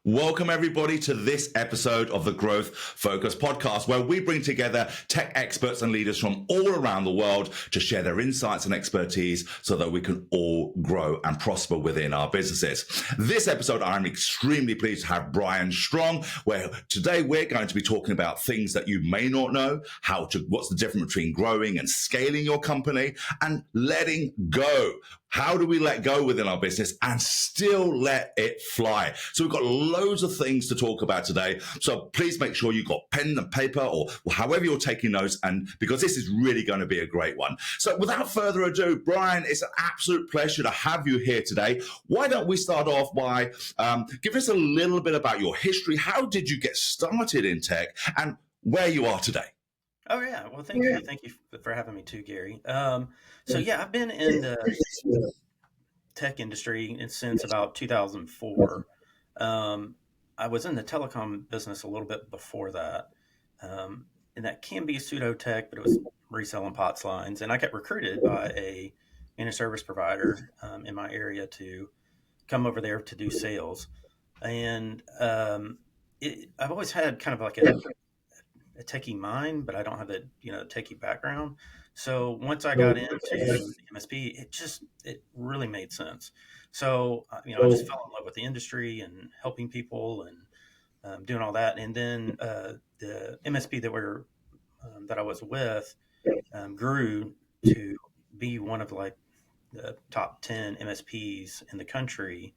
Welcome, everybody, to this episode of the Growth Focus podcast, where we bring together tech experts and leaders from all around the world to share their insights and expertise so that we can all grow and prosper within our businesses. This episode, I'm extremely pleased to have Brian Strong, where today we're going to be talking about things that you may not know, what's the difference between growing and scaling your company, and letting go. How do we let go within our business and still let it fly? So we've got loads of things to talk about today. So please make sure you've got pen and paper or however you're taking notes, and because this is really going to be a great one. So without further ado, Brian, it's an absolute pleasure to have you here today. Why don't we start off by giving us a little bit about your history. How did you get started in tech and where you are today? Oh, yeah. Well, thank you. Thank you for having me too, Gary. I've been in the tech industry since about 2004. I was in the telecom business a little bit before that. And that can be pseudo tech, but it was reselling POTS lines. And I got recruited by a managed service provider in my area to come over there to do sales. And I've always had kind of like a techie mind, but I don't have a techie background. So once I got into the MSP, it really made sense. So I just fell in love with the industry and helping people and doing all that. And then the MSP that I was with grew to be one of like the top 10 MSPs in the country.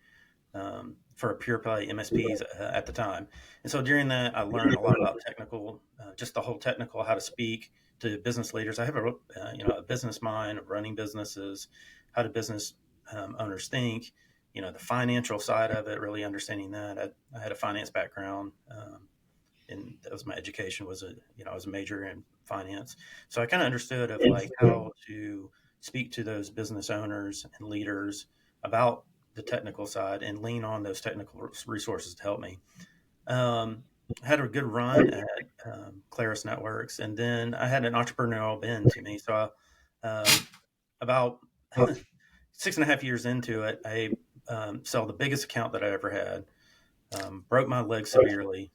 For a pure play MSPs at the time. And so during that, I learned a lot about technical, just the whole technical, how to speak to business leaders. I have a business mind of running businesses, how do business owners think, the financial side of it, really understanding that. I had a finance background, and that was my education I was a major in finance. So I kind of understood of like how to speak to those business owners and leaders about the technical side and lean on those technical resources to help me. Had a good run at Claris Networks, and then I had an entrepreneurial bend to me. So about 6.5 years into it, I sold the biggest account that I ever had, broke my leg severely,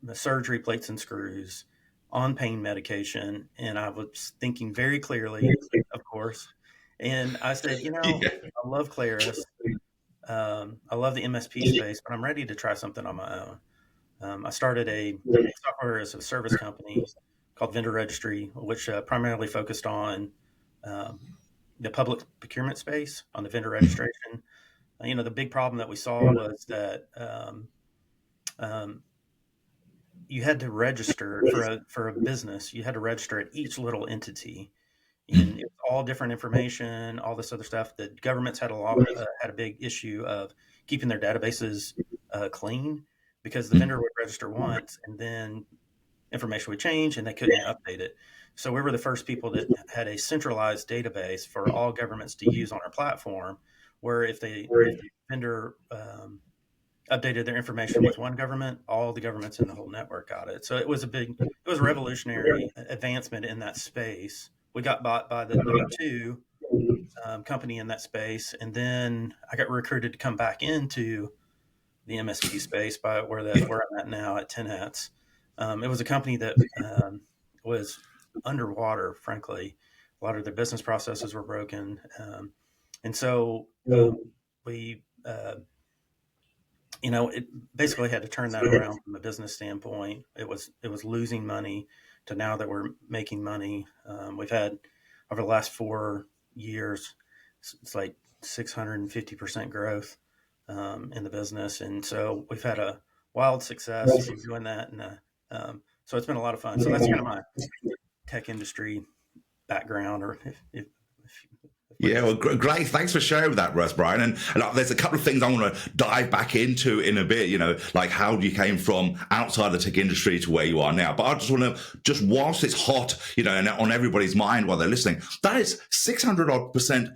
the surgery, plates and screws, on pain medication, and I was thinking very clearly, of course. And I said, I love Claris. I love the MSP space, but I'm ready to try something on my own. I started a software as a service company called Vendor Registry, which primarily focused on the public procurement space on the vendor registration. The big problem that we saw was that you had to register for a business. You had to register at each little entity. And it was all different information, all this other stuff. The governments had a big issue of keeping their databases clean, because the vendor would register once and then information would change and they couldn't update it. So we were the first people that had a centralized database for all governments to use on our platform, where if the vendor updated their information with one government, all the governments in the whole network got it. So it was a revolutionary advancement in that space. We got bought by the number 2 company in that space, and then I got recruited to come back into the MSP space by where I'm at now at 10 Hats. It was a company that was underwater, frankly. A lot of their business processes were broken, and so we, it basically had to turn that around from a business standpoint. It was losing money to now that we're making money. We've had over the last 4 years, it's like 650% growth in the business. And so we've had a wild success in doing that. And so it's been a lot of fun. So that's kind of my tech industry background, or Yeah, well, great. Thanks for sharing that, Russ, Brian. And there's a couple of things I want to dive back into in a bit, like how you came from outside the tech industry to where you are now. But I just want to, whilst it's hot, and on everybody's mind while they're listening, that is 600%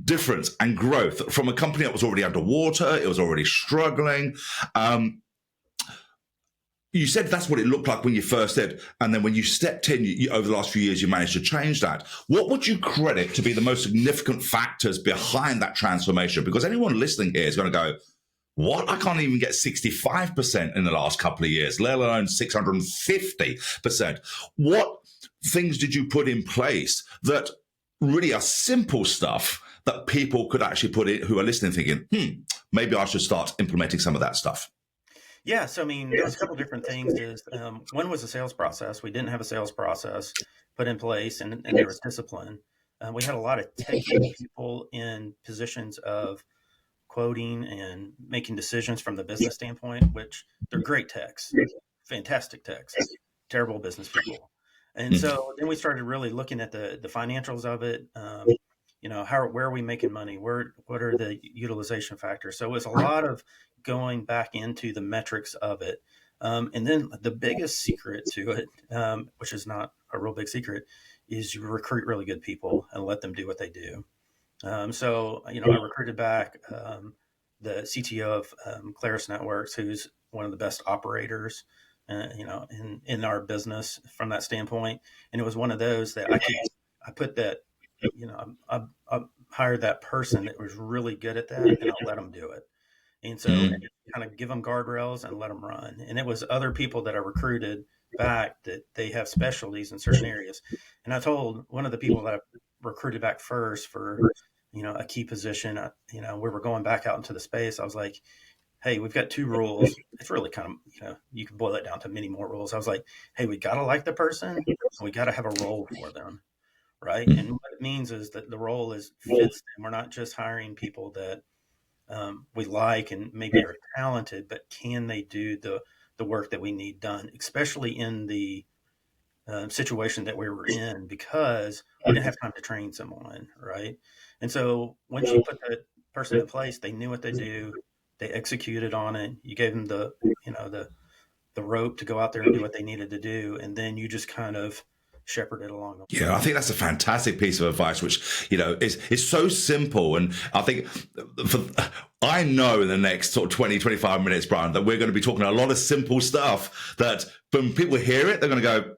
difference and growth from a company that was already underwater. It was already struggling. You said that's what it looked like when you first did, and then when you stepped in, over the last few years, you managed to change that. What would you credit to be the most significant factors behind that transformation? Because anyone listening here is going to go, What? I can't even get 65% in the last couple of years, let alone 650%. What things did you put in place that really are simple stuff that people could actually put in who are listening thinking, maybe I should start implementing some of that stuff? Yeah, so I mean, there was a couple different things. One was a sales process. We didn't have a sales process put in place, and there was discipline. We had a lot of techie people in positions of quoting and making decisions from the business standpoint, which they're great techs, fantastic techs, terrible business people. And Mm. so then we started really looking at the financials of it. Where are we making money? What are the utilization factors? So it was a lot of going back into the metrics of it. And then the biggest secret to it, which is not a real big secret, is you recruit really good people and let them do what they do. I recruited back the CTO of Claris Networks, who's one of the best operators, in our business from that standpoint. And it was one of those that I put that, I hired that person that was really good at that, and I'll let them do it. And so Mm. kind of give them guardrails and let them run. And it was other people that I recruited back that they have specialties in certain areas. And I told one of the people that I recruited back first for, a key position, we were going back out into the space. I was like, hey, we've got two rules. It's really kind of, you can boil it down to many more rules. I was like, hey, we got to like the person. And we got to have a role for them. Right. And Mm. what it means is that the role fits them. We're not just hiring people that we like and maybe are talented, but can they do the work that we need done, especially in the situation that we were in, because we didn't have time to train someone, right? And so once you put the person in place, they knew what they do, they executed on it. You gave them the rope to go out there and do what they needed to do, and then you just kind of shepherd it along. Yeah, I think that's a fantastic piece of advice, which is so simple. And I think I know in the next sort of 20, 25 minutes, Brian, that we're going to be talking a lot of simple stuff that when people hear it, they're going to go,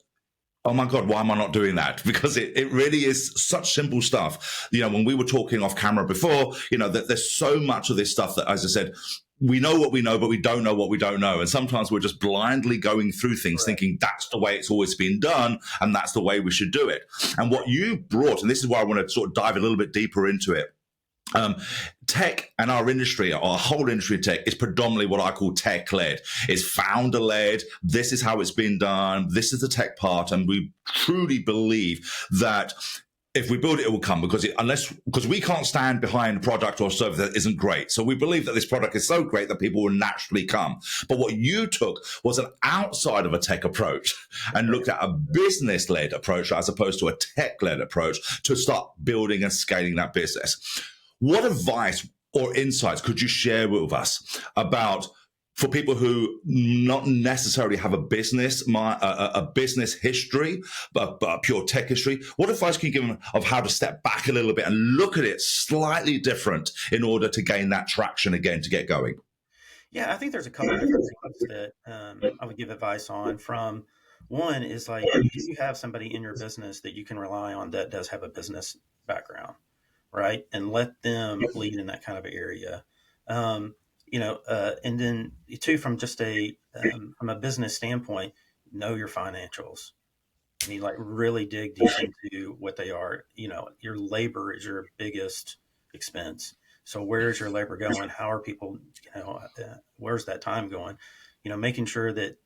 oh my God, why am I not doing that? Because it really is such simple stuff. When we were talking off camera before, that there's so much of this stuff that, as I said, we know what we know, but we don't know what we don't know. And sometimes we're just blindly going through things, Correct. thinking that's the way it's always been done, and that's the way we should do it. And what you brought, and this is why I want to sort of dive a little bit deeper into it, tech and our industry, our whole industry of tech, is predominantly what I call tech-led. It's founder-led. This is how it's been done. This is the tech part. And we truly believe that if we build it, it will come, because we can't stand behind a product or service that isn't great. So we believe that this product is so great that people will naturally come. But what you took was an outside of a tech approach and looked at a business-led approach as opposed to a tech-led approach to start building and scaling that business. What advice or insights could you share with us about, for people who not necessarily have a business history, but a pure tech history? What advice can you give them of how to step back a little bit and look at it slightly different in order to gain that traction again to get going? Yeah, I think there's a couple different things that I would give advice on. From one is like, do you have somebody in your business that you can rely on that does have a business background, right? And let them lead in that kind of area. And then two, from just from a business standpoint, know your financials. I mean, like really dig deep into what they are. Your labor is your biggest expense. So where's your labor going? How are people, where's that time going? Making sure that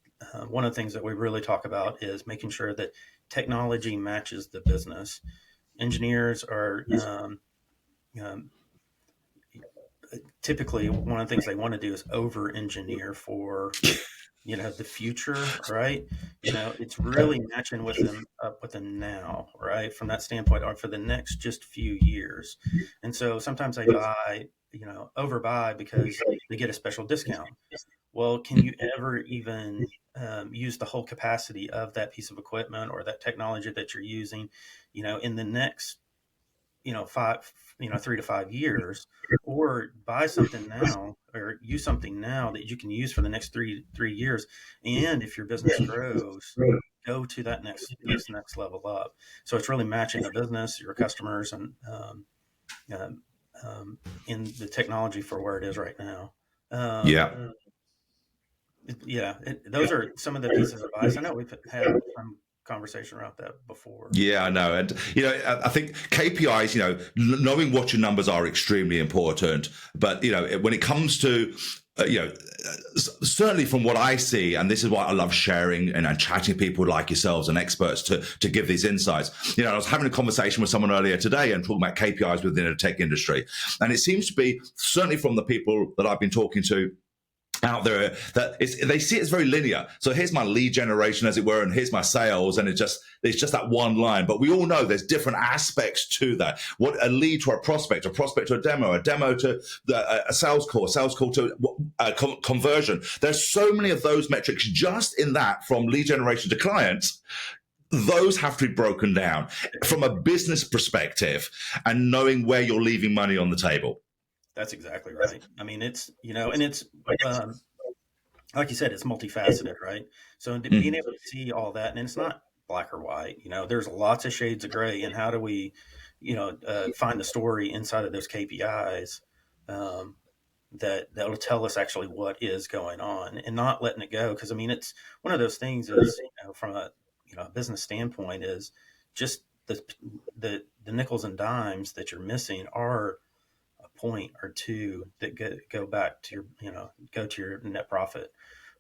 one of the things that we really talk about is making sure that technology matches the business. Engineers are um, typically one of the things they want to do is over engineer for the future, right? It's really matching with them up with them now, right? From that standpoint, or for the next just few years. And so sometimes they buy, overbuy because they get a special discount. Well, can you ever even use the whole capacity of that piece of equipment or that technology that you're using, in the next, 3 to 5 years, or buy something now or use something now that you can use for the next three years. And if your business grows, go to that next level up. So it's really matching the business, your customers, and um, in the technology for where it is right now. Um, Yeah. yeah, those are some of the pieces of advice. I know we've had some conversation around that before. Yeah, I know. And, I think KPIs, knowing what your numbers are extremely important. But, when it comes to, certainly from what I see, and this is why I love sharing and chatting to people like yourselves and experts to give these insights. I was having a conversation with someone earlier today and talking about KPIs within the tech industry. And it seems to be, certainly from the people that I've been talking to out there, that they see it as very linear. So here's my lead generation, as it were, and here's my sales, and it's just that one line. But we all know there's different aspects to that. What a lead to a prospect to a demo to a sales call to conversion. There's so many of those metrics just in that, from lead generation to clients. Those have to be broken down from a business perspective and knowing where you're leaving money on the table. That's exactly right. I mean, and it's um, like you said, it's multifaceted, right? So being able to see all that, and it's not black or white. There's lots of shades of gray. And how do we, find the story inside of those KPIs that'll tell us actually what is going on, and not letting it go? Because I mean, it's one of those things is from a business standpoint is just the nickels and dimes that you're missing are a point or two that go back to go to your net profit,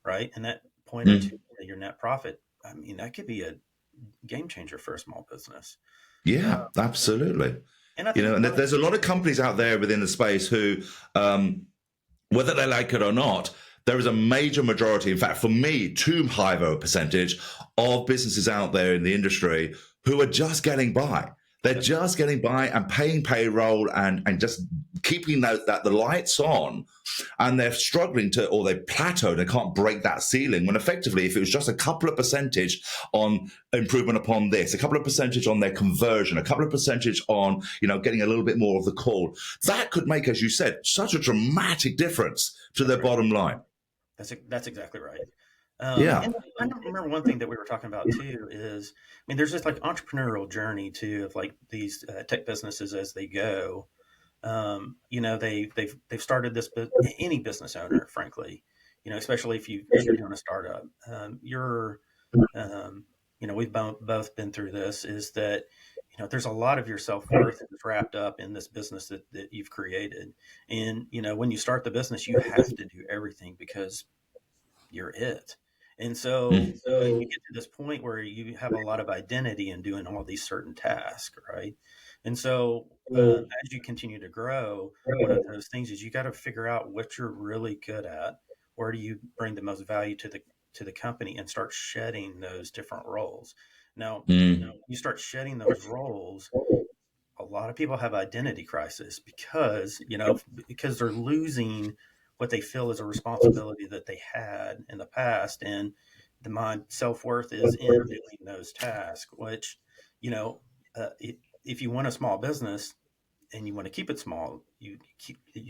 right? And that point or two, your net profit, I mean, that could be a game changer for a small business. Yeah, absolutely. And I think And there's a lot of companies out there within the space who, whether they like it or not, there is a major majority, in fact, for me, too high of a percentage of businesses out there in the industry who are just getting by. They're just getting by and paying payroll and just keeping the lights on, and they're struggling to, or they plateaued, they can't break that ceiling, when effectively, if it was just a couple of percentage on improvement upon this, a couple of percentage on their conversion, a couple of percentage on, getting a little bit more of the call, that could make, as you said, such a dramatic difference to their bottom line. That's exactly right. Yeah. And I remember one thing that we were talking about too is, I mean, there's this like entrepreneurial journey too of like these tech businesses as they go. They've started this, any business owner, frankly, especially if you're doing a startup, we've both been through this, is that, there's a lot of your self-worth that's wrapped up in this business that you've created. And, when you start the business, you have to do everything because you're it. And so you get to this point where you have a lot of identity in doing all these certain tasks, right? And so as you continue to grow, one of those things is you got to figure out what you're really good at. Where do you bring the most value to the company, and start shedding those different roles. Now, you start shedding those roles, a lot of people have identity crisis because they're losing what they feel is a responsibility that they had in the past, and my self-worth is in doing those tasks, which, if you want a small business and you want to keep it small, you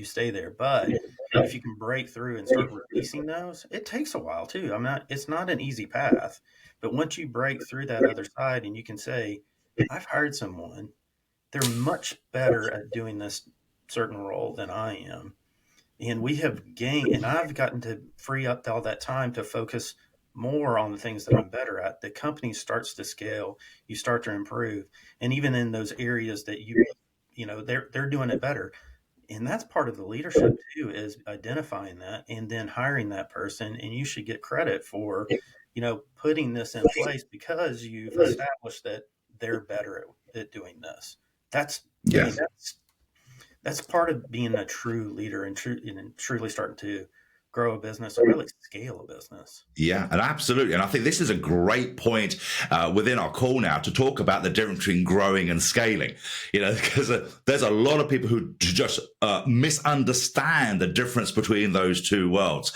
stay there. But if you can break through and start releasing those, it takes a while too. It's not an easy path, but once you break through that other side and you can say, I've hired someone, they're much better at doing this certain role than I am. And we have gained, and I've gotten to free up all that time to focus more on the things that I'm better at. The company starts to scale, you start to improve. And even in those areas that they're doing it better. And that's part of the leadership too, is identifying that and then hiring that person. And you should get credit for, putting this in place because you've established that they're better at doing this. That's, I mean, that's part of being a true leader and truly starting to grow a business and really scale a business. Yeah, and absolutely. And I think this is a great point within our call now to talk about the difference between growing and scaling, because there's a lot of people who just misunderstand the difference between those two worlds.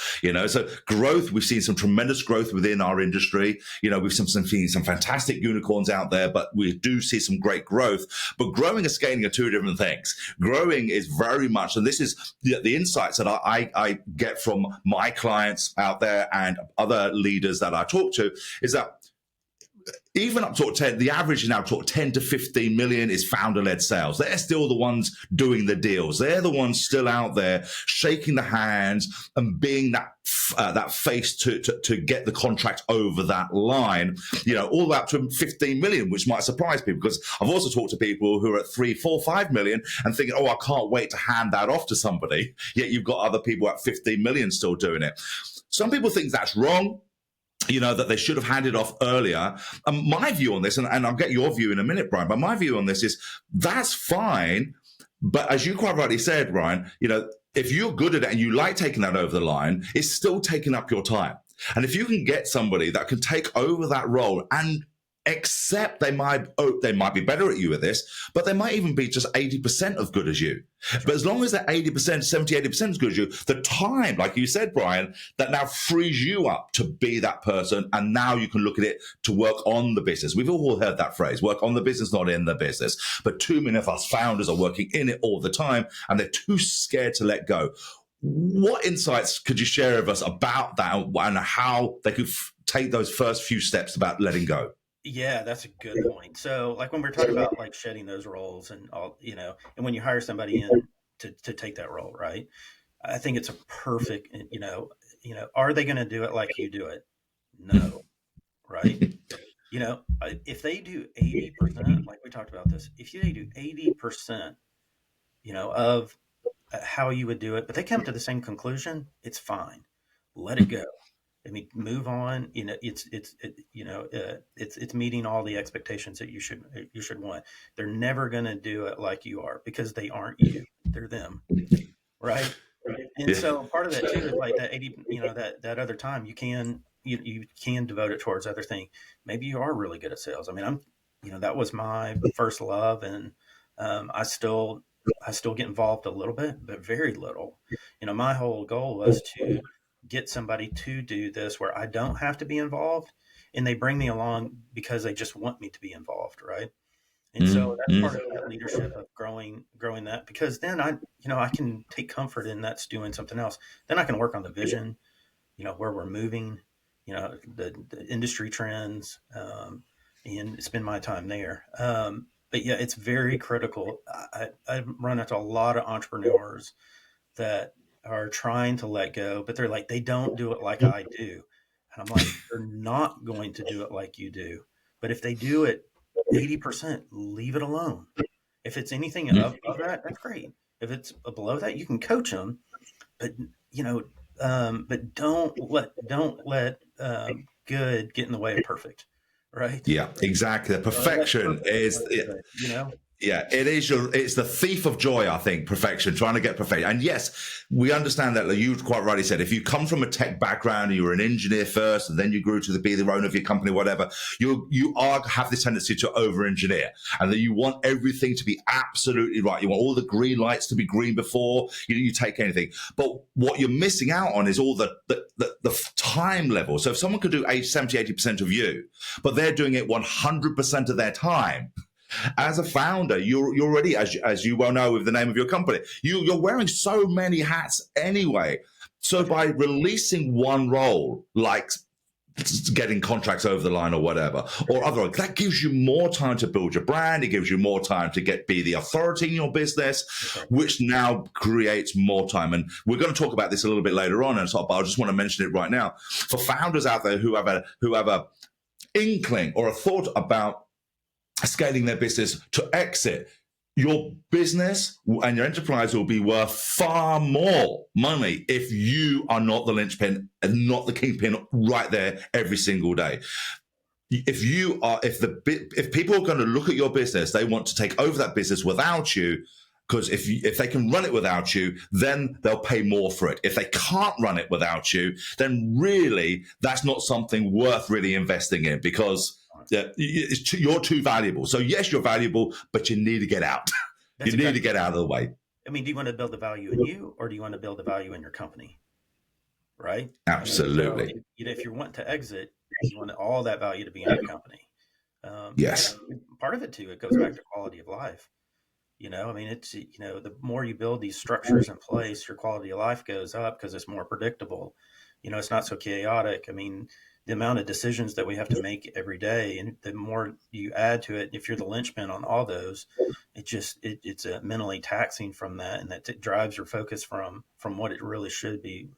So growth, we've seen some tremendous growth within our industry. We've seen some fantastic unicorns out there, but we do see some great growth. But growing and scaling are two different things. Growing is very much, and this is the insights that I get from my clients out there and other leaders that I talk to, is that even up to 10, the average is now sort of 10 to 15 million is founder-led sales. They're still the ones doing the deals. They're the ones still out there shaking the hands and being that face to get the contract over that line, all the way up to 15 million, which might surprise people, because I've also talked to people who are at 3, 4, 5 million and thinking, oh, I can't wait to hand that off to somebody. Yet you've got other people at 15 million still doing it. Some people think that's wrong, that they should have handed off earlier. My view on this, and I'll get your view in a minute, Brian, but my view on this is that's fine. But as you quite rightly said, Brian, if you're good at it and you like taking that over the line, it's still taking up your time. And if you can get somebody that can take over that role and accept they might be better at you at this, but they might even be just 80% as good as you. But as long as they're 80%, 70, 80% as good as you, the time, like you said, Brian, that now frees you up to be that person. And now you can look at it to work on the business. We've all heard that phrase, work on the business, not in the business. But too many of us founders are working in it all the time and they're too scared to let go. What insights could you share with us about that and how they could take those first few steps about letting go? Yeah, that's a good point. So like when we're talking about like shedding those roles and all, and when you hire somebody in to take that role, right? I think it's a perfect, are they going to do it like you do it? No. Right. If they do 80%, like we talked about this, if they do 80%, of how you would do it, but they come to the same conclusion, it's fine. Let it go. I mean, move on. It's meeting all the expectations that you should want. They're never going to do it like you are because they aren't you. They're them, right? And so part of that too is like that 80. That other time you can devote it towards other things. Maybe you are really good at sales. I mean, that was my first love, and I still get involved a little bit, but very little. My whole goal was to get somebody to do this where I don't have to be involved, and they bring me along because they just want me to be involved, right? And so that's part of that leadership of growing that, because then I can take comfort in that's doing something else. Then I can work on the vision, where we're moving, the industry trends, and spend my time there. But yeah, it's very critical. I run into a lot of entrepreneurs that are trying to let go, but they're like, they don't do it like I do. And I'm like, they're not going to do it like you do. But if they do it 80%, leave it alone. If it's anything above that, that's great. If it's below that, you can coach them, but but don't let good get in the way of perfect. Right. Yeah, exactly. Perfection is, yeah, it's the thief of joy, I think, perfection, trying to get perfection. And yes, we understand that, like you quite rightly said, if you come from a tech background and you were an engineer first and then you grew to be the owner of your company, whatever, you have this tendency to over-engineer, and that you want everything to be absolutely right. You want all the green lights to be green before you take anything. But what you're missing out on is all the time level. So if someone could do 70, 80% of you, but they're doing it 100% of their time, as a founder, you're already, as you well know with the name of your company, you're wearing so many hats anyway. So by releasing one role, like getting contracts over the line or whatever, or other, that gives you more time to build your brand. It gives you more time to be the authority in your business, which now creates more time. And we're going to talk about this a little bit later on, and so, but I just want to mention it right now for founders out there who have a inkling or a thought about scaling their business to exit. Your business and your enterprise will be worth far more money if you are not the linchpin and not the kingpin right there every single day. If people are going to look at your business, they want to take over that business without you, because if they can run it without you, then they'll pay more for it. If they can't run it without you, then really that's not something worth really investing in, because you're too valuable. So yes, you're valuable, but you need to get out. You need to get out of the way. I mean, do you want to build the value in you, or do you want to build the value in your company? Right? Absolutely. So if you want to exit, you want all that value to be in your company. Yes. Part of it too, it goes back to quality of life. I mean, it's, the more you build these structures in place, your quality of life goes up because it's more predictable. It's not so chaotic. I mean, the amount of decisions that we have to make every day, and the more you add to it, if you're the linchpin on all those, it's mentally taxing from that, and that drives your focus from what it really should be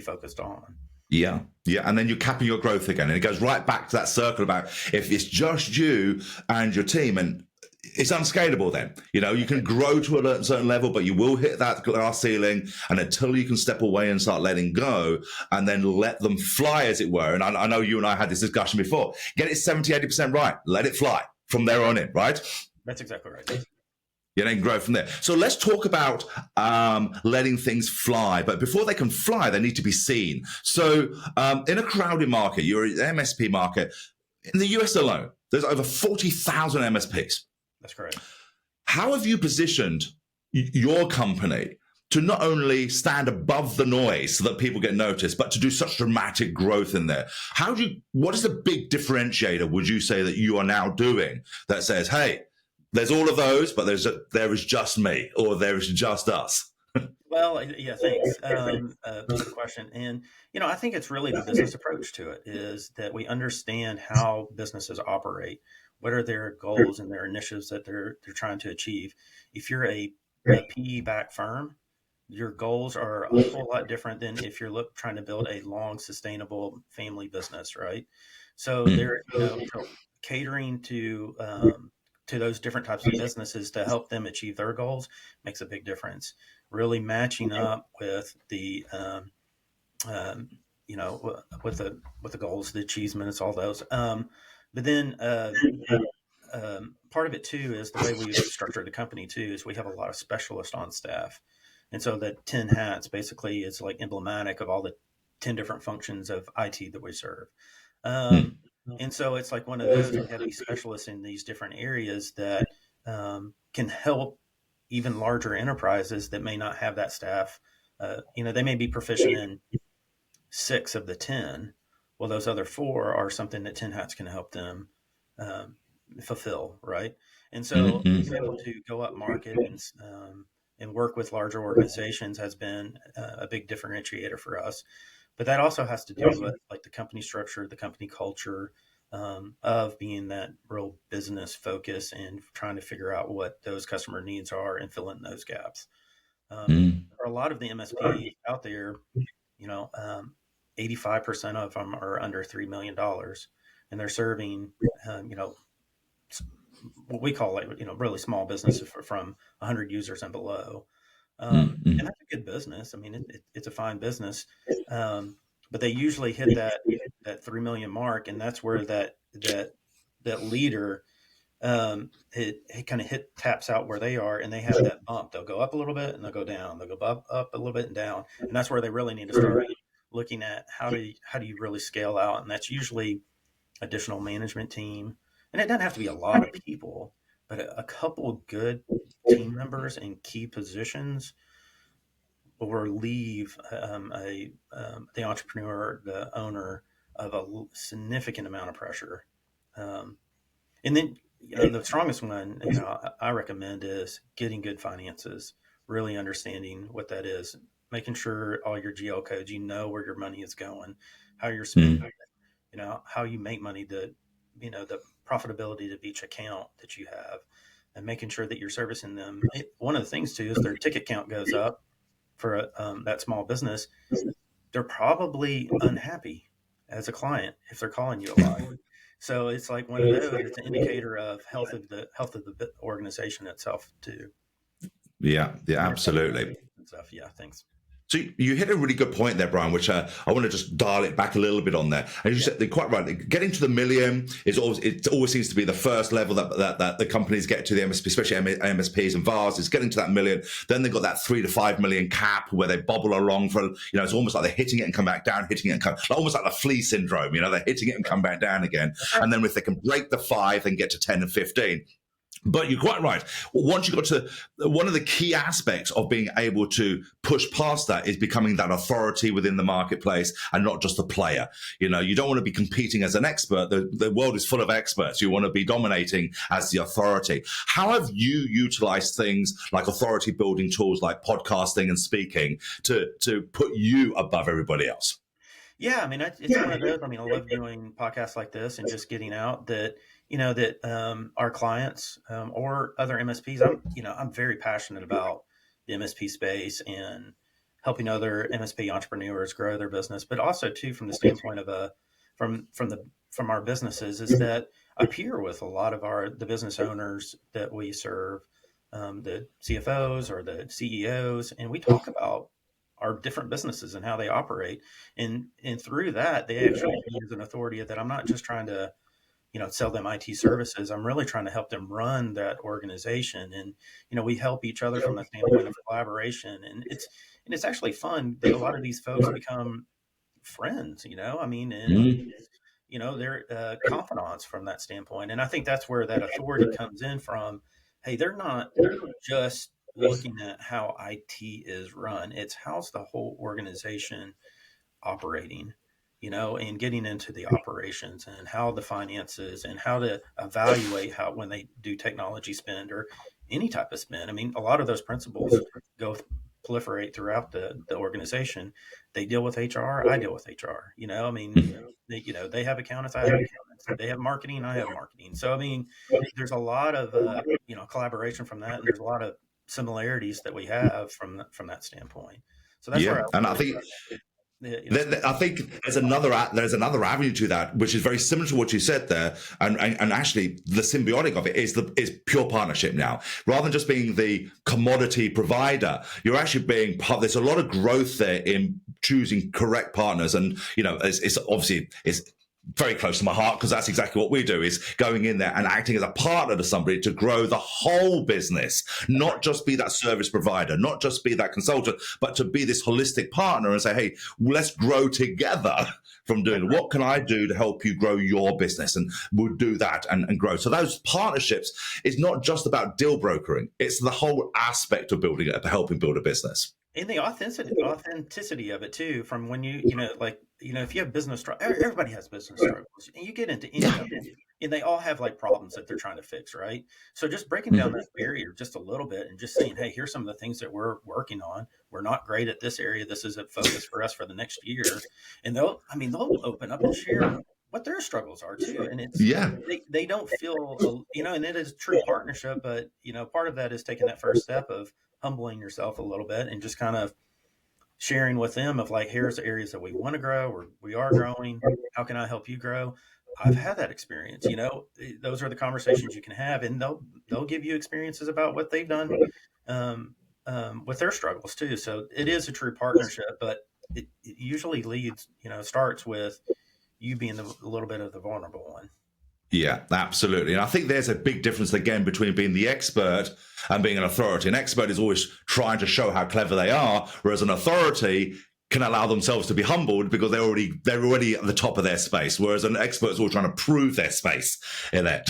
focused on. Yeah. Yeah. And then you're capping your growth again. And it goes right back to that circle about if it's just you and your team, and it's unscalable then. You can grow to a certain level, but you will hit that glass ceiling. And until you can step away and start letting go and then let them fly, as it were. And I know you and I had this discussion before. Get it 70, 80% right. Let it fly from there on in, right? That's exactly right. Then grow from there. So let's talk about letting things fly. But before they can fly, they need to be seen. So in a crowded market, you're an MSP market. In the US alone, there's over 40,000 MSPs. That's correct. How have you positioned your company to not only stand above the noise so that people get noticed, but to do such dramatic growth in there? What is the big differentiator, would you say, that you are now doing that says, hey, there's all of those, but there is just me, or there is just us? Well, yeah, thanks for the question. And, I think it's really the business approach to it, is that we understand how businesses operate, what are their goals and their initiatives that they're trying to achieve. If you're a PE-backed firm, your goals are a whole lot different than if you're trying to build a long, sustainable family business, right? So they're catering to those different types of businesses to help them achieve their goals makes a big difference. Really matching up with the with the goals, the achievements, all those. But then part of it too is the way we've structured the company too is we have a lot of specialists on staff, and so that 10 hats basically is like emblematic of all the 10 different functions of IT that we serve. And so it's like one of those, we have these specialists in these different areas that can help even larger enterprises that may not have that staff. They may be proficient in 6 of the 10. Well, those other 4 are something that 10 hats can help them fulfill, right? And so being able to go up market and work with larger organizations has been a big differentiator for us. But that also has to do with like the company structure, the company culture, of being that real business focus and trying to figure out what those customer needs are and fill in those gaps. For a lot of the MSPs out there, 85% of them are under $3 million, and they're serving, what we call really small businesses from 100 users and below. And that's a good business. I mean, it's a fine business. But they usually hit that 3 million mark, and that's where that leader it kind of taps out where they are, and they have that bump. They'll go up a little bit and they'll go down. They'll go up a little bit and down, and that's where they really need to start looking at how do you really scale out, and that's usually additional management team, and it doesn't have to be a lot of people, but a couple good team members in key positions will relieve the entrepreneur, the owner, of a significant amount of pressure. And then the strongest one I recommend is getting good finances, really understanding what that is, making sure all your GL codes, where your money is going, how you're spending it, how you make money, the profitability of each account that you have, and making sure that you're servicing them. One of the things too is their ticket count goes up for that small business. They're probably unhappy as a client if they're calling you a lot. So it's like one of those. It's an indicator of health of the organization itself too. Yeah, absolutely. And stuff. Yeah, thanks. So you hit a really good point there, Brian, which I want to just dial it back a little bit on there. And you said they're quite right. Getting to the million it always seems to be the first level that the companies get to, the MSP, especially MSPs and VARs, is getting to that million. Then they've got that 3 to 5 million cap where they bobble along for, it's almost like they're hitting it and come back down, hitting it and come, almost like the flea syndrome. They're hitting it and come back down again. And then if they can break the 5 and get to 10 and 15. But you're quite right. Once you got to one of the key aspects of being able to push past that is becoming that authority within the marketplace and not just a player. You don't want to be competing as an expert. The world is full of experts. You want to be dominating as the authority. How have you utilized things like authority building tools like podcasting and speaking to put you above everybody else? Yeah, I mean, it's one of those. I mean, I love doing podcasts like this and just getting out that, that our clients or other MSPs. I'm very passionate about the MSP space and helping other MSP entrepreneurs grow their business, but also too from the standpoint of from our businesses is that I peer with a lot of the business owners that we serve, the CFOs or the CEOs, and we talk about our different businesses and how they operate, and through that they actually use an authority that I'm not just trying to sell them IT services. I'm really trying to help them run that organization, and we help each other from the standpoint of collaboration, and it's actually fun. A lot of these folks become friends, I mean, and Mm. they're confidants from that standpoint, and I think that's where that authority comes in from. Hey, they're not just looking at how IT is run, it's how's the whole organization operating, and getting into the operations and how the finances and how to evaluate how when they do technology spend or any type of spend. I mean, a lot of those principles go proliferate throughout the organization. They deal with HR, I deal with HR. I mean, they have accountants, I have accountants. They have marketing, I have marketing. So I mean, there's a lot of collaboration from that, and there's a lot of similarities that we have from that standpoint. So that's Yeah, where I and I really think spend. I think there's another avenue to that, which is very similar to what you said there, and actually the symbiotic of it is pure partnership now, rather than just being the commodity provider. You're actually being part. There's a lot of growth there in choosing correct partners, and it's obviously it's very close to my heart because that's exactly what we do, is going in there and acting as a partner to somebody to grow the whole business, not just be that service provider, not just be that consultant, but to be this holistic partner and say, hey, let's grow together from doing it. What can I do to help you grow your business? And we'll do that and grow. So those partnerships is not just about deal brokering. It's the whole aspect of building it, helping build a business. And the authenticity of it too, from when if you have business struggles, everybody has business struggles, and you get into any Yeah. of them, and they all have like problems that they're trying to fix, right? So just breaking down that barrier just a little bit and just saying, hey, here's some of the things that we're working on. We're not great at this area. This is a focus for us for the next year, and they'll open up and share what their struggles are too, and it's Yeah. they don't feel and it is true partnership, but part of that is taking that first step of humbling yourself a little bit and just kind of sharing with them of like, here's the areas that we want to grow or we are growing. How can I help you grow? I've had that experience. Those are the conversations you can have, and they'll give you experiences about what they've done with their struggles too. So it is a true partnership, but it usually starts with you being a little bit of the vulnerable one. Yeah, absolutely. And I think there's a big difference again between being the expert and being an authority. An expert is always trying to show how clever they are, whereas an authority can allow themselves to be humbled because they're already at the top of their space, whereas an expert is always trying to prove their space in it.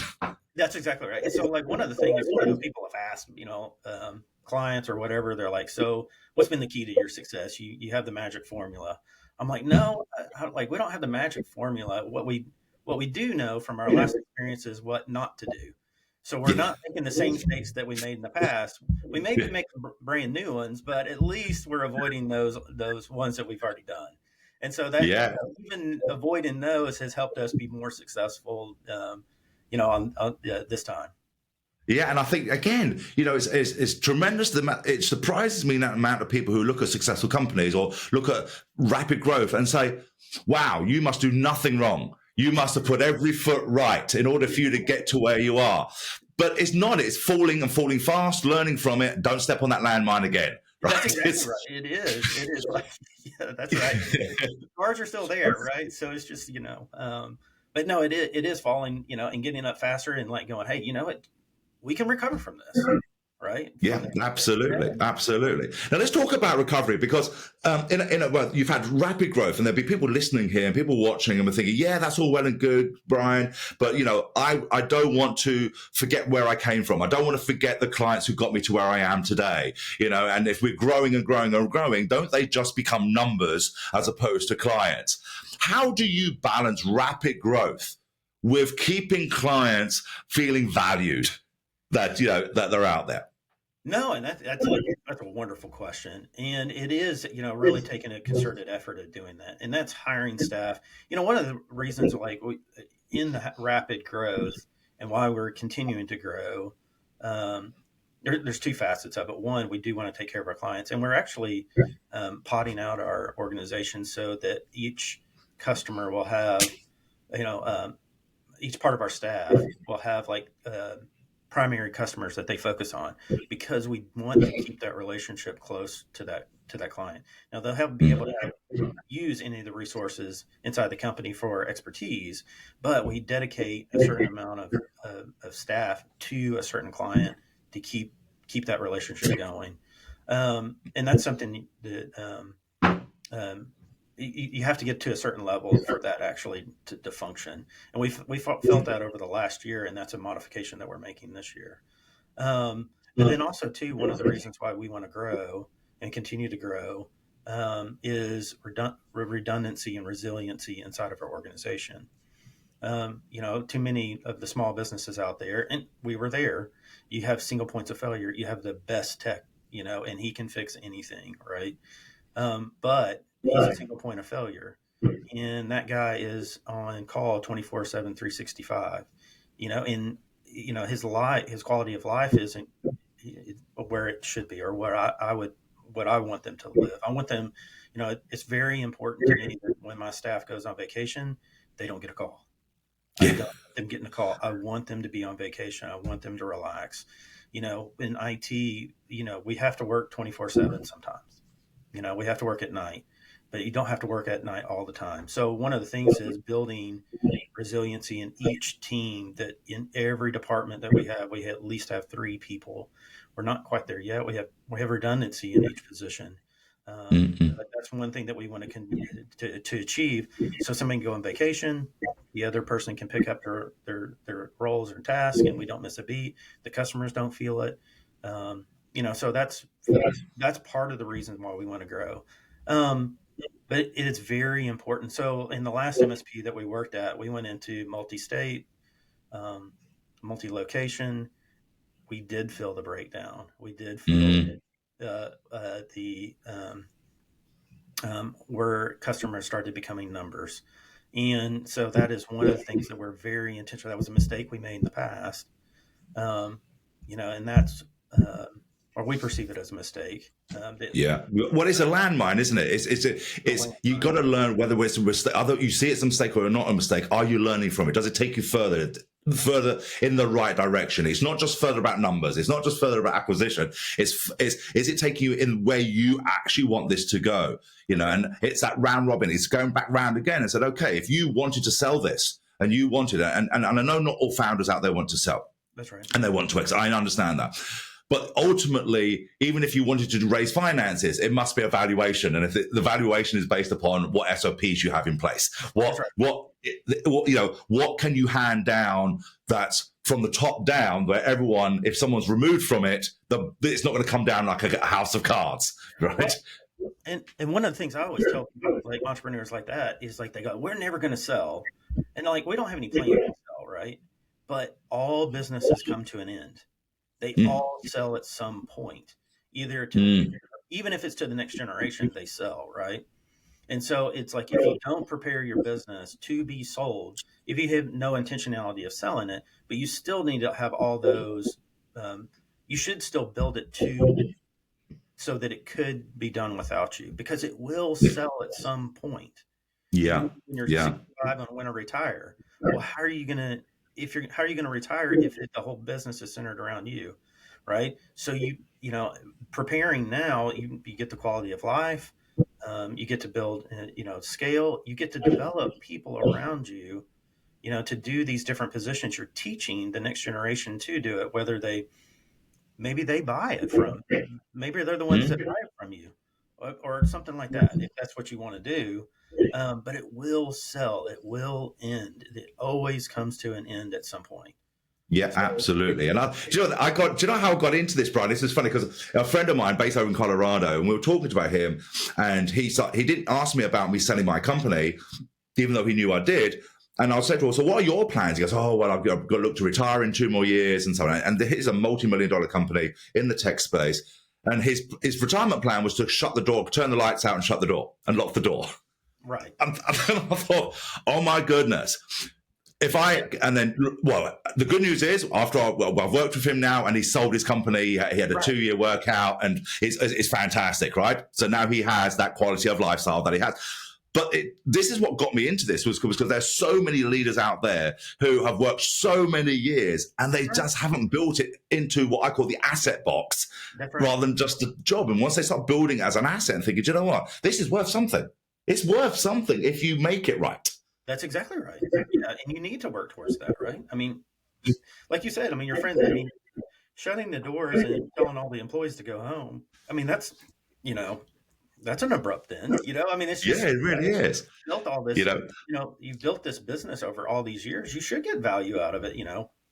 That's exactly right. And so, like, one of the things, people have asked, clients or whatever, they're like, so what's been the key to your success? You have the magic formula. I'm like, no, we don't have the magic formula. What we do know from our last experience is what not to do. So we're Yeah. not making the same mistakes that we made in the past. We may be making brand new ones, but at least we're avoiding those ones that we've already done. And so that Yeah. even avoiding those has helped us be more successful. On this time. Yeah, and I think again, it's tremendous. It surprises me that amount of people who look at successful companies or look at rapid growth and say, "Wow, you must do nothing wrong. You must have put every foot right in order for you to get to where you are." But it's not. It's falling and falling fast, learning from it. Don't step on that landmine again. Right? That's exactly right. It is. It is like, yeah, that's right. The scars are still there, right? So it's just, but no, it is falling, and getting up faster and like going, hey, you know what? We can recover from this, right? Yeah, absolutely, absolutely. Now let's talk about recovery because well, you've had rapid growth, and there'll be people listening here and people watching, and we're thinking, yeah, that's all well and good, Brian, but I don't want to forget where I came from. I don't want to forget the clients who got me to where I am today. And if we're growing and growing and growing, don't they just become numbers as opposed to clients? How do you balance rapid growth with keeping clients feeling valued? That that they're out there. No, and that's a wonderful question, and it is, really taking a concerted effort at doing that, and that's hiring staff. One of the reasons, like in the rapid growth and why we're continuing to grow, um, there's two facets of it. One, we do want to take care of our clients, and we're actually potting out our organization so that each customer will have, you know, um, each part of our staff will have like primary customers that they focus on because we want to keep that relationship close to that client. Now they'll be able to use any of the resources inside the company for expertise, but we dedicate a certain amount of staff to a certain client to keep that relationship going. And that's something that um, you have to get to a certain level for that actually to function. And we felt that over the last year, and that's a modification that we're making this year. But then also too, one of the reasons why we want to grow and continue to grow is redundancy and resiliency inside of our organization. Too many of the small businesses out there, and we were there. You have single points of failure. You have the best tech, and he can fix anything, right? But he's a single point of failure, and that guy is on call 24/7, 365. And his quality of life isn't where it should be, or where what I want them to live. I want them, it's very important to me that when my staff goes on vacation, they don't get a call. I don't want them getting a call. I want them to be on vacation. I want them to relax. In IT, we have to work 24/7 sometimes. We have to work at night, but you don't have to work at night all the time. So one of the things is building resiliency in each team, that in every department that we at least have 3 people. We're not quite there yet. We have redundancy in each position. But that's one thing that we want to achieve. So somebody can go on vacation, the other person can pick up their roles or tasks, and we don't miss a beat. The customers don't feel it. So that's part of the reason why we want to grow. But it is very important. So in the last MSP that we worked at, we went into multi-state, multi-location. We did feel the breakdown. We did feel where customers started becoming numbers. And so that is one of the things that we're very intentional. That was a mistake we made in the past. And that's, or we perceive it as a mistake. Well, it's a landmine, isn't it? It's you got to learn whether it's a mistake. Either you see it's a mistake or not a mistake. Are you learning from it? Does it take you further in the right direction? It's not just further about numbers. It's not just further about acquisition. Is it taking you in where you actually want this to go? And it's that round robin. It's going back round again and said, okay, if you wanted to sell this and you wanted it, and I know not all founders out there want to sell. That's right. And they want to exit. I understand that. But ultimately, even if you wanted to raise finances, it must be a valuation. And if the valuation is based upon what SOPs you have in place, what can you hand down that's from the top down, where everyone, if someone's removed from it, it's not going to come down like a house of cards, right? And one of the things I always tell people, like entrepreneurs like that, is like they go, "We're never going to sell," and like we don't have any plans to sell, right? But all businesses come to an end. They all sell at some point, either to even if it's to the next generation, they sell, right? And so it's like if you don't prepare your business to be sold, if you have no intentionality of selling it, but you still need to have all those, you should still build it so that it could be done without you, because it will sell at some point. Yeah. When you're 65 and want to retire, well, how are you going to retire if the whole business is centered around you, right? So preparing now, you get the quality of life, you get to build, scale, you get to develop people around you, to do these different positions. You're teaching the next generation to do it, whether maybe they buy it maybe they're the ones that buy it from you, or something like that, if that's what you want to do. But it will sell. It will end. It always comes to an end at some point. Yeah, absolutely. And do you know how I got into this, Brian? This is funny because a friend of mine based over in Colorado, and we were talking about him, and he didn't ask me about me selling my company, even though he knew I did. And I'll say to him, so what are your plans? He goes, oh, well, I've got to look to retire in 2 more years and so on. And he's a multi-million-dollar company in the tech space. And his retirement plan was to shut the door, turn the lights out and shut the door and lock the door. Right. And then I thought, oh my goodness. The good news is after I've worked with him now and he sold his company, he had a 2-year workout and it's fantastic, right? So now he has that quality of lifestyle that he has. But this is what got me into this was because there's so many leaders out there who have worked so many years and they just haven't built it into what I call the asset box rather than just a job. And once they start building it as an asset and thinking, do you know what? This is worth something. It's worth something if you make it right. That's exactly right. Yeah, and you need to work towards that, right? I mean, like you said, I mean, your friend, I mean, shutting the doors and telling all the employees to go home. I mean, that's an abrupt end, I mean, it's just, it really is. Built all this, you've built this business over all these years. You should get value out of it,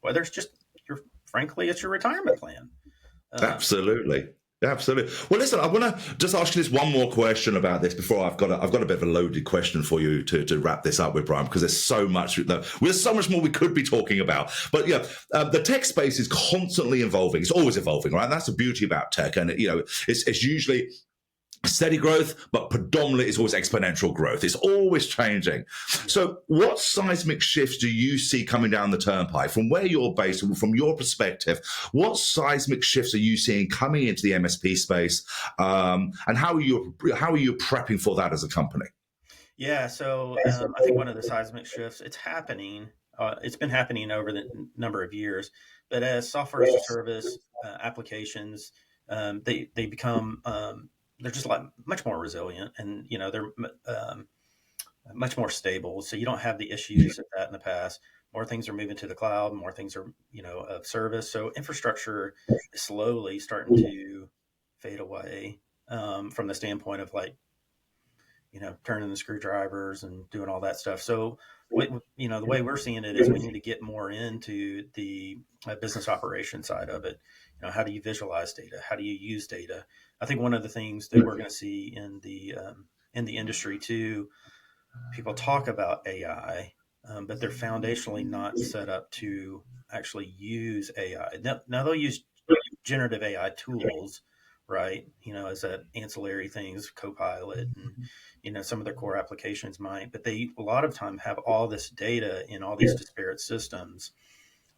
whether it's just frankly, it's your retirement plan. Absolutely. Absolutely. Well, listen, I want to just ask you this one more question about this before I've got a bit of a loaded question for you to wrap this up with, Brian, because there's so much more we could be talking about. But the tech space is constantly evolving. It's always evolving, right? And that's the beauty about tech. And, it's usually steady growth, but predominantly it's always exponential growth. It's always changing. So what seismic shifts do you see coming down the turnpike from where you're based, from your perspective? What seismic shifts are you seeing coming into the MSP space? And how are you prepping for that as a company? Yeah, so I think one of the seismic shifts, it's happening. It's been happening over the number of years, but as software as a service applications, they become they're just like much more resilient, and they're much more stable. So you don't have the issues of that in the past. More things are moving to the cloud. More things are of service. So infrastructure is slowly starting to fade away from the standpoint of turning the screwdrivers and doing all that stuff. So the way we're seeing it is we need to get more into the business operation side of it. How do you visualize data? How do you use data? I think one of the things that we're going to see in the industry too, people talk about AI, but they're foundationally not set up to actually use AI. Now they'll use generative AI tools, right? As that ancillary things, Copilot, and some of their core applications might, but they a lot of time have all this data in all these disparate systems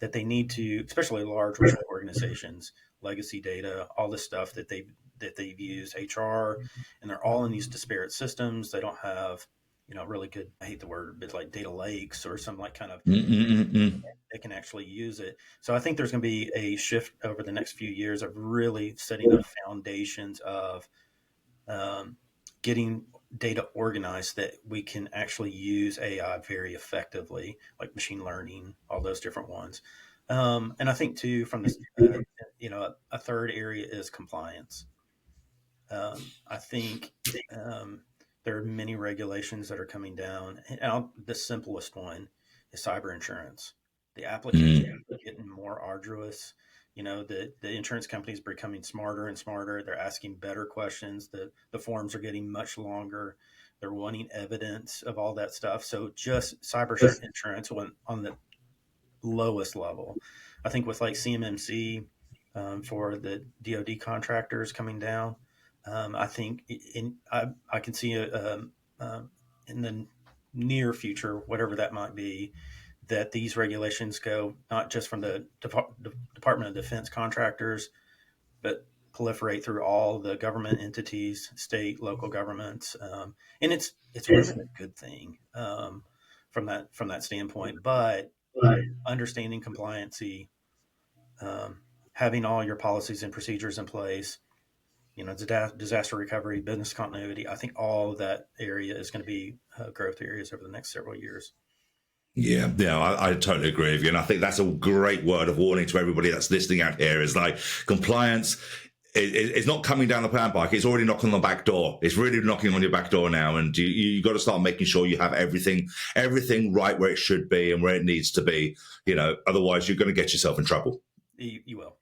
that they need to, especially large organizations, legacy data, all this stuff that they've used, HR, and they're all in these disparate systems. They don't have, really good, I hate the word, but like data lakes or some kind of, they can actually use it. So I think there's going to be a shift over the next few years of really setting the foundations of getting data organized that we can actually use AI very effectively, like machine learning, all those different ones. And I think too, from this, a third area is compliance. I think there are many regulations that are coming down. And the simplest one is cyber insurance. The applications are getting more arduous. The insurance companies are becoming smarter and smarter. They're asking better questions. The forms are getting much longer. They're wanting evidence of all that stuff. So just cyber insurance went on the lowest level. I think with CMMC for the DoD contractors coming down, I think I can see in the near future, whatever that might be, that these regulations go not just from the Department of Defense contractors, but proliferate through all the government entities, state, local governments, and it's really a good thing from that standpoint. But understanding compliancy, having all your policies and procedures in place, disaster recovery, business continuity, I think all of that area is going to be growth areas over the next several years. Yeah, I totally agree with you. And I think that's a great word of warning to everybody that's listening out here is compliance. It's not coming down the turnpike. It's already knocking on the back door. It's really knocking on your back door now. And you got to start making sure you have everything right where it should be and where it needs to be. Otherwise you're going to get yourself in trouble. You will.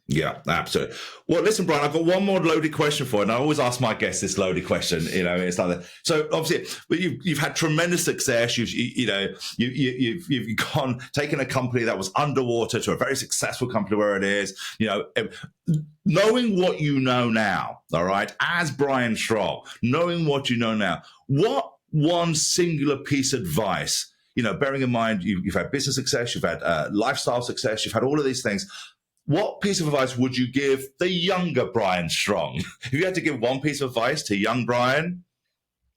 Yeah, absolutely. Well, listen, Brian, I've got one more loaded question for you, and I always ask my guests this loaded question. It's like that. So obviously, you've had tremendous success. You've gone taken a company that was underwater to a very successful company where it is. Knowing what you know now, all right, as Brian Strong, knowing what you know now, what one singular piece of advice? Bearing in mind you've had business success, you've had lifestyle success, you've had all of these things. What piece of advice would you give the younger Brian Strong? If you had to give one piece of advice to young Brian,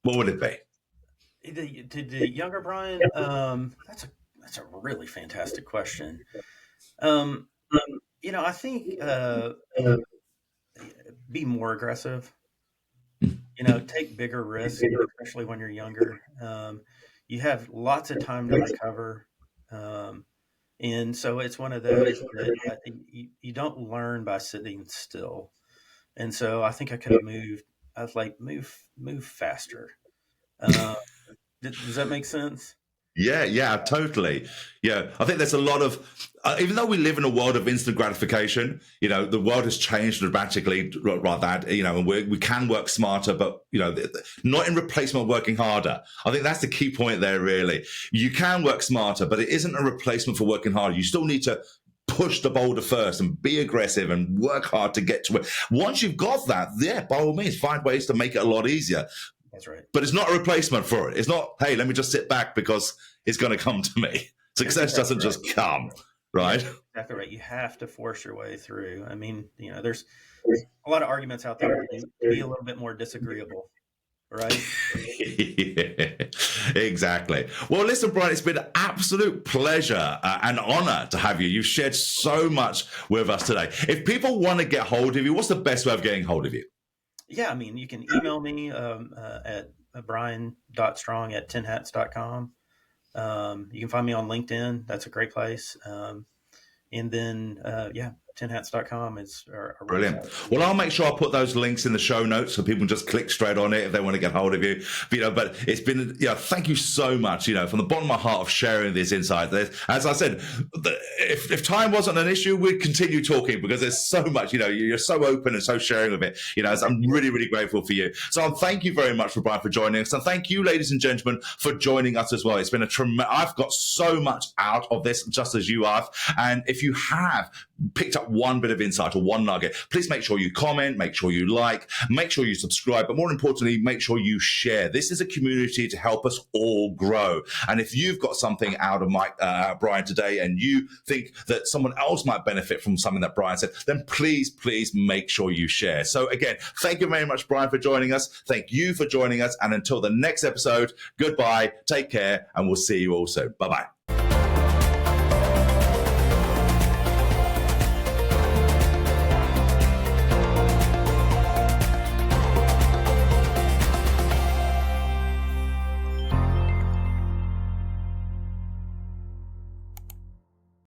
what would it be? To the younger Brian, that's a really fantastic question. I think be more aggressive. Take bigger risks, especially when you're younger. You have lots of time to recover. And so it's one of those that you don't learn by sitting still. And so I think I could have moved. I was like, move faster. Does that make sense? Yeah, totally. Yeah, I think there's a lot of, even though we live in a world of instant gratification, the world has changed dramatically like that, and we can work smarter, but, not in replacement of working harder. I think that's the key point there, really. You can work smarter, but it isn't a replacement for working harder. You still need to push the boulder first and be aggressive and work hard to get to it. Once you've got that, by all means, find ways to make it a lot easier. That's right. But it's not a replacement for it. It's not, hey, let me just sit back because it's going to come to me. Success doesn't just come, right? That's exactly right. You have to force your way through. I mean, there's a lot of arguments out there to be a little bit more disagreeable, right? Yeah, exactly. Well, listen, Brian, it's been an absolute pleasure and honor to have you. You've shared so much with us today. If people want to get hold of you, what's the best way of getting hold of you? Yeah, I mean, you can email me at brian.strong@10hats.com. You can find me on LinkedIn. That's a great place. And then, 10hats.com is our Brilliant. website. Well, I'll make sure I'll put those links in the show notes so people can just click straight on it if they want to get hold of you. But it's been, thank you so much, from the bottom of my heart of sharing this insight. As I said, if time wasn't an issue, we'd continue talking because there's so much, you're so open and so sharing of it. So I'm really, really grateful for you. So thank you very much, Brian, for joining us. And thank you, ladies and gentlemen, for joining us as well. It's been I've got so much out of this, just as you have. And if you have picked up one bit of insight or one nugget, please make sure you comment, make sure you like, make sure you subscribe, but more importantly, make sure you share. This is a community to help us all grow. And if you've got something out of Brian today and you think that someone else might benefit from something that Brian said, then please make sure you share. So again, thank you very much, Brian, for joining us. Thank you for joining us. And until the next episode, goodbye, take care, and we'll see you all soon. Bye-bye.